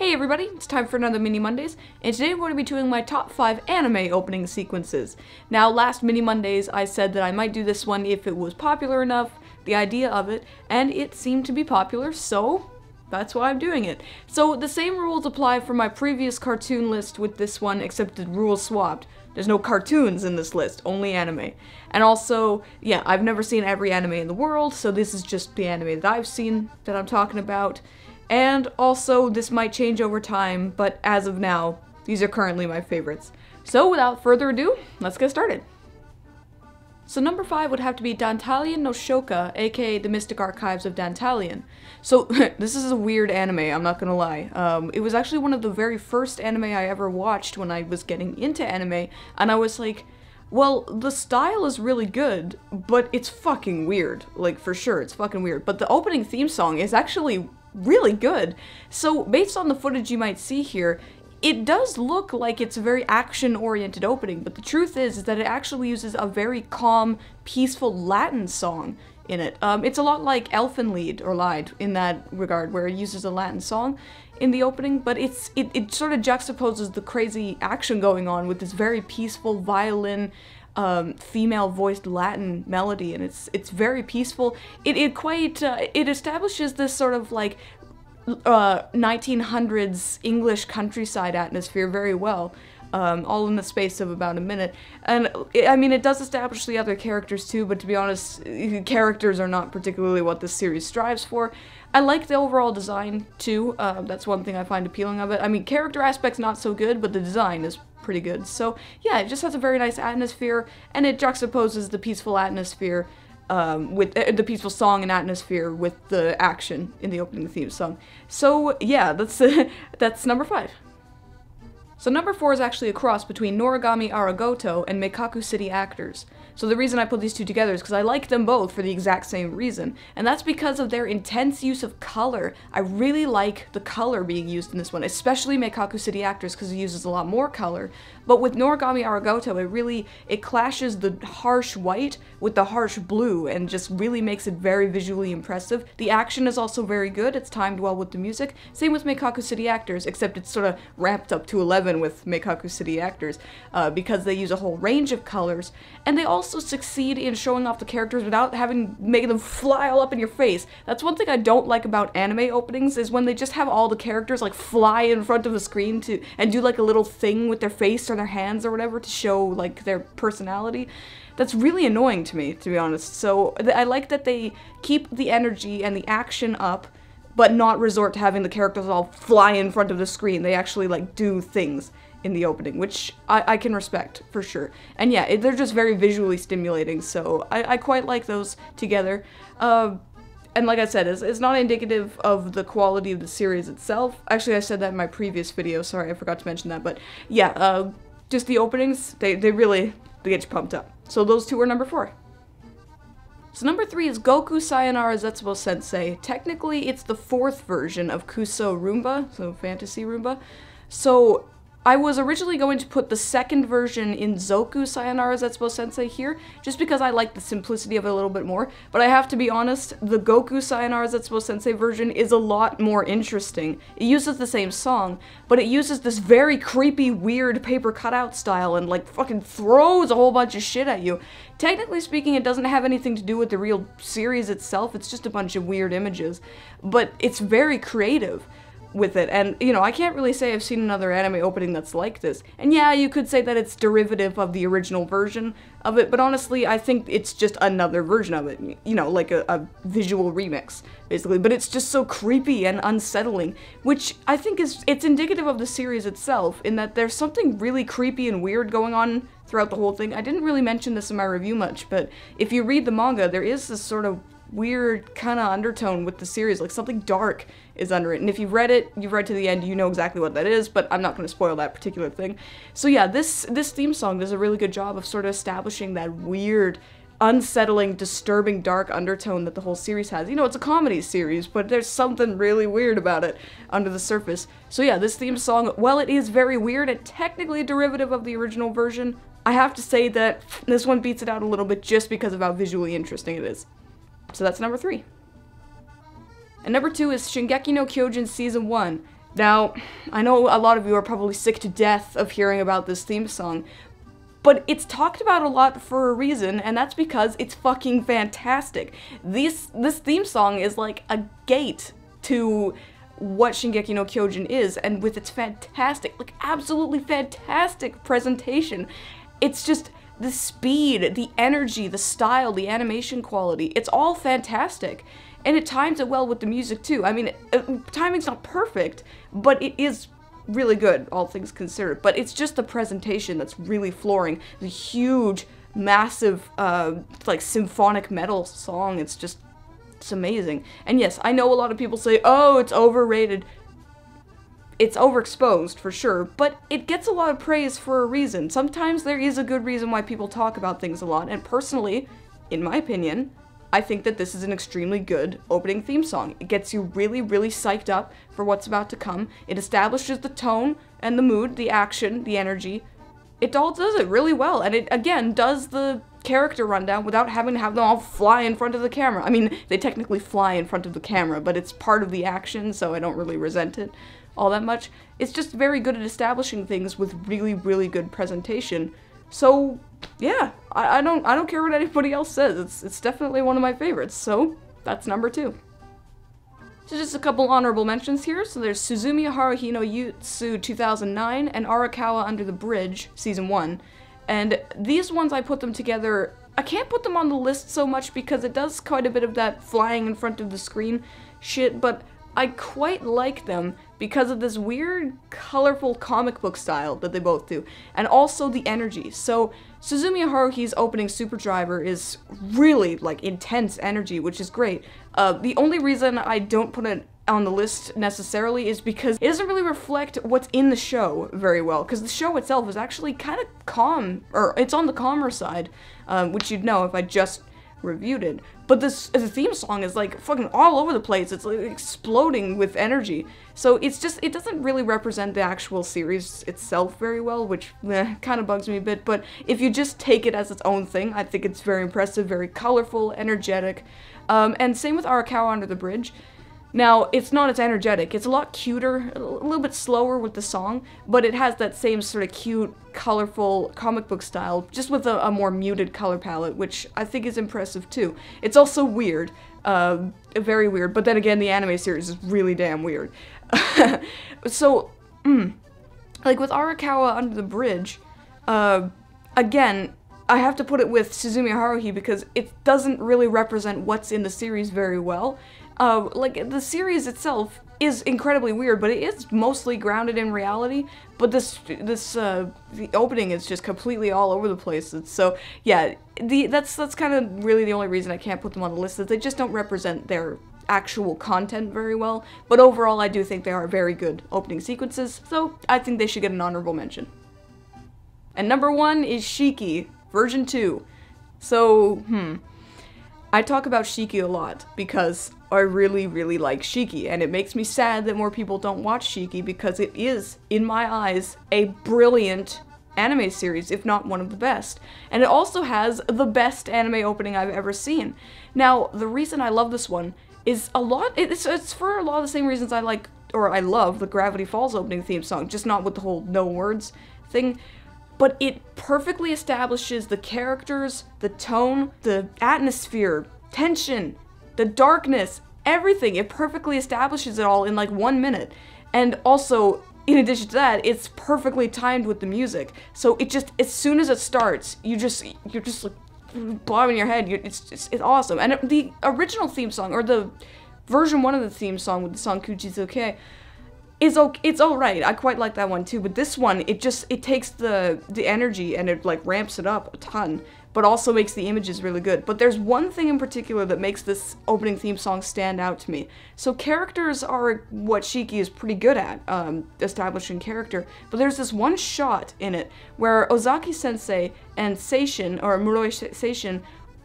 Hey everybody, it's time for another Mini Mondays, and today we're going to be doing my top 5 anime opening sequences. Now, last Mini Mondays I said that I might do this one if it was popular enough, the idea of it, and it seemed to be popular, so that's why I'm doing it. So the same rules apply for my previous cartoon list with this one, except the rules swapped. There's no cartoons in this list, only anime. And also, yeah, I've never seen every anime in the world, so this is just the anime that I've seen that I'm talking about. And also, this might change over time, but as of now, these are currently my favorites. So without further ado, let's get started. So number 5 would have to be Dantalian no Shoka, aka The Mystic Archives of Dantalian. So this is a weird anime, I'm not gonna lie. It was actually one of the very first anime I ever watched when I was getting into anime, and I was like, well, the style is really good, but it's fucking weird. Like, for sure, it's fucking weird. But the opening theme song is actually really good. So based on the footage you might see here, it does look like it's a very action-oriented opening, but the truth is that it actually uses a very calm, peaceful Latin song in it. It's a lot like Elfenlied, or Lied, in that regard, where it uses a Latin song in the opening, but it sort of juxtaposes the crazy action going on with this very peaceful violin, female-voiced Latin melody, and it's very peaceful. It establishes this sort of like 1900s English countryside atmosphere very well, all in the space of about a minute. And I mean, it does establish the other characters too, but to be honest, characters are not particularly what this series strives for. I like the overall design too. That's one thing I find appealing of it. I mean, character aspect's not so good, but the design is pretty good. So yeah, it just has a very nice atmosphere, and it juxtaposes the peaceful atmosphere with the peaceful song and atmosphere with the action in the opening theme song. So yeah, that's number 5. So number 4 is actually a cross between Noragami Aragoto and Mekakucity actors. So the reason I put these two together is because I like them both for the exact same reason, and that's because of their intense use of color. I really like the color being used in this one, especially Mekakucity actors, because it uses a lot more color. But with Noragami Aragoto, it clashes the harsh white with the harsh blue, and just really makes it very visually impressive. The action is also very good, it's timed well with the music. Same with Mekakucity actors, except it's sort of ramped up to 11 with Mekakucity actors, because they use a whole range of colors, and they also succeed in showing off the characters without making them fly all up in your face. That's one thing I don't like about anime openings, is when they just have all the characters like fly in front of the screen and do like a little thing with their face or their hands or whatever to show like their personality. That's really annoying to me, to be honest. So I like that they keep the energy and the action up, but not resort to having the characters all fly in front of the screen. They actually like do things in the opening, which I can respect for sure. And yeah, they're just very visually stimulating, so I quite like those together. And like I said, it's not indicative of the quality of the series itself. Actually, I said that in my previous video, sorry, I forgot to mention that, but yeah, just the openings, they get you pumped up. So those two are number 4. So number 3 is Goku Sayonara Zetsubou-Sensei. Technically, it's the 4th version of Kuso Rumba, so Fantasy Rumba. So I was originally going to put the 2nd version in Zoku Sayonara Zetsubou-Sensei here, just because I like the simplicity of it a little bit more, but I have to be honest, the Goku Sayonara Zetsubou-Sensei version is a lot more interesting. It uses the same song, but it uses this very creepy, weird paper cutout style and like fucking throws a whole bunch of shit at you. Technically speaking, it doesn't have anything to do with the real series itself, it's just a bunch of weird images, but it's very creative with it, and you know, I can't really say I've seen another anime opening that's like this. And yeah, you could say that it's derivative of the original version of it, but honestly, I think it's just another version of it, you know, like a visual remix, basically. But it's just so creepy and unsettling, which I think it's indicative of the series itself, in that there's something really creepy and weird going on throughout the whole thing. I didn't really mention this in my review much, but if you read the manga, there is this sort of weird kind of undertone with the series, like something dark is under it, and if you've read to the end, you know exactly what that is, but I'm not going to spoil that particular thing. So yeah, this theme song does a really good job of sort of establishing that weird, unsettling, disturbing, dark undertone that the whole series has. You know, it's a comedy series, but there's something really weird about it under the surface. So yeah, this theme song, while it is very weird and technically a derivative of the original version, I have to say that this one beats it out a little bit just because of how visually interesting it is. So that's number 3. And number 2 is Shingeki no Kyojin Season 1. Now, I know a lot of you are probably sick to death of hearing about this theme song, but it's talked about a lot for a reason, and that's because it's fucking fantastic. This theme song is like a gate to what Shingeki no Kyojin is, and with its fantastic, like absolutely fantastic presentation, it's just the speed, the energy, the style, the animation quality, it's all fantastic. And it times it well with the music too. I mean, timing's not perfect, but it is really good, all things considered. But it's just the presentation that's really flooring. The huge, massive, like symphonic metal song, it's amazing. And yes, I know a lot of people say, oh, it's overrated. It's overexposed, for sure, but it gets a lot of praise for a reason. Sometimes there is a good reason why people talk about things a lot, and personally, in my opinion, I think that this is an extremely good opening theme song. It gets you really, really psyched up for what's about to come. It establishes the tone and the mood, the action, the energy. It all does it really well, and it, again, does the character rundown without having to have them all fly in front of the camera. I mean, they technically fly in front of the camera, but it's part of the action, so I don't really resent it all that much. It's just very good at establishing things with really, really good presentation. So, yeah, I don't care what anybody else says. It's definitely one of my favorites, so that's number 2. So just a couple honorable mentions here. So there's Suzumiya Haruhi no Yuuutsu 2009 and Arakawa Under the Bridge Season 1. And these ones, I put them together. I can't put them on the list so much because it does quite a bit of that flying in front of the screen shit, but I quite like them because of this weird, colorful comic book style that they both do, and also the energy. So Suzumiya Haruhi's opening Super Driver is really, like, intense energy, which is great. The only reason I don't put it on the list necessarily is because it doesn't really reflect what's in the show very well, because the show itself is actually kind of calm, or it's on the calmer side, which you'd know if I just reviewed it. But the theme song is like fucking all over the place. It's like exploding with energy. So it doesn't really represent the actual series itself very well, which kind of bugs me a bit. But if you just take it as its own thing, I think it's very impressive, very colorful, energetic. And same with Arakawa Under the Bridge. Now, it's not as energetic. It's a lot cuter, a little bit slower with the song, but it has that same sort of cute, colorful comic book style, just with a more muted color palette, which I think is impressive too. It's also weird, very weird, but then again, the anime series is really damn weird. So, like with Arakawa Under the Bridge, again, I have to put it with Suzumiya Haruhi because it doesn't really represent what's in the series very well. Like, the series itself is incredibly weird, but it is mostly grounded in reality, but the opening is just completely all over the place. So, yeah, that's kind of really the only reason I can't put them on the list, is they just don't represent their actual content very well, but overall I do think they are very good opening sequences, so I think they should get an honorable mention. And number 1 is Shiki, version 2. So, I talk about Shiki a lot because I really, really like Shiki, and it makes me sad that more people don't watch Shiki because it is, in my eyes, a brilliant anime series, if not one of the best. And it also has the best anime opening I've ever seen. Now, the reason I love this one is it's for a lot of the same reasons I love the Gravity Falls opening theme song, just not with the whole no words thing. But it perfectly establishes the characters, the tone, the atmosphere, tension, the darkness, everything. It perfectly establishes it all in like 1 minute. And also, in addition to that, it's perfectly timed with the music. So it just, as soon as it starts, you're just like bobbing your head. It's awesome. And the original theme song, or the version 1 of the theme song with the song Kuchi's Okay, it's alright. I quite like that one too, but this one, it takes the energy and it like ramps it up a ton, but also makes the images really good. But there's one thing in particular that makes this opening theme song stand out to me. So characters are what Shiki is pretty good at, establishing character, but there's this one shot in it where Ozaki-sensei and Seishin, or Muroi Seishin,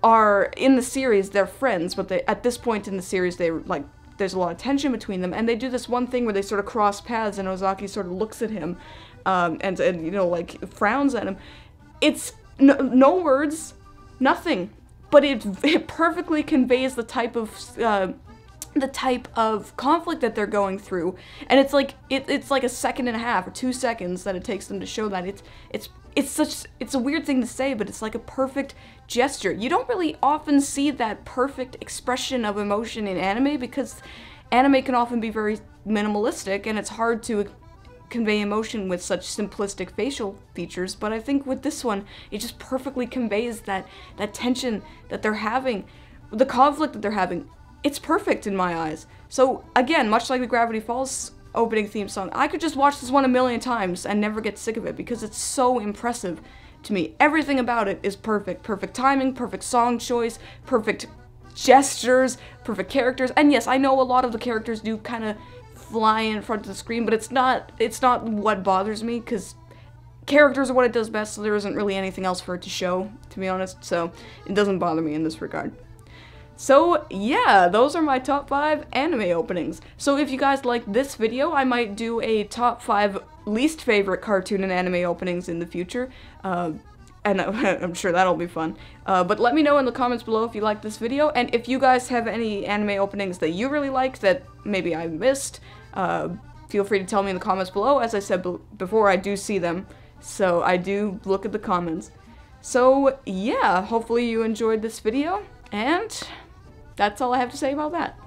are in the series, they're friends, but at this point in the series, there's a lot of tension between them, and they do this one thing where they sort of cross paths, and Ozaki sort of looks at him, and you know, like, frowns at him. It's no words, nothing, but it perfectly conveys the type of the type of conflict that they're going through, and it's like it's like a second and a half or 2 seconds that it takes them to show that. It's a weird thing to say, but it's like a perfect gesture. You don't really often see that perfect expression of emotion in anime, because anime can often be very minimalistic and it's hard to convey emotion with such simplistic facial features. But I think with this one, it just perfectly conveys that tension that they're having, the conflict that they're having. It's perfect in my eyes. So again, much like the Gravity Falls opening theme song, I could just watch this one a million times and never get sick of it, because it's so impressive to me. Everything about it is perfect. Perfect timing, perfect song choice, perfect gestures, perfect characters. And yes, I know a lot of the characters do kind of fly in front of the screen, but it's not what bothers me, because characters are what it does best, so there isn't really anything else for it to show, to be honest, so it doesn't bother me in this regard. So yeah, those are my top 5 anime openings. So if you guys like this video, I might do a top 5 least favorite cartoon and anime openings in the future, and I'm sure that'll be fun. But let me know in the comments below if you like this video, and if you guys have any anime openings that you really like that maybe I missed, feel free to tell me in the comments below. As I said before, I do see them, so I do look at the comments. So yeah, hopefully you enjoyed this video, and that's all I have to say about that.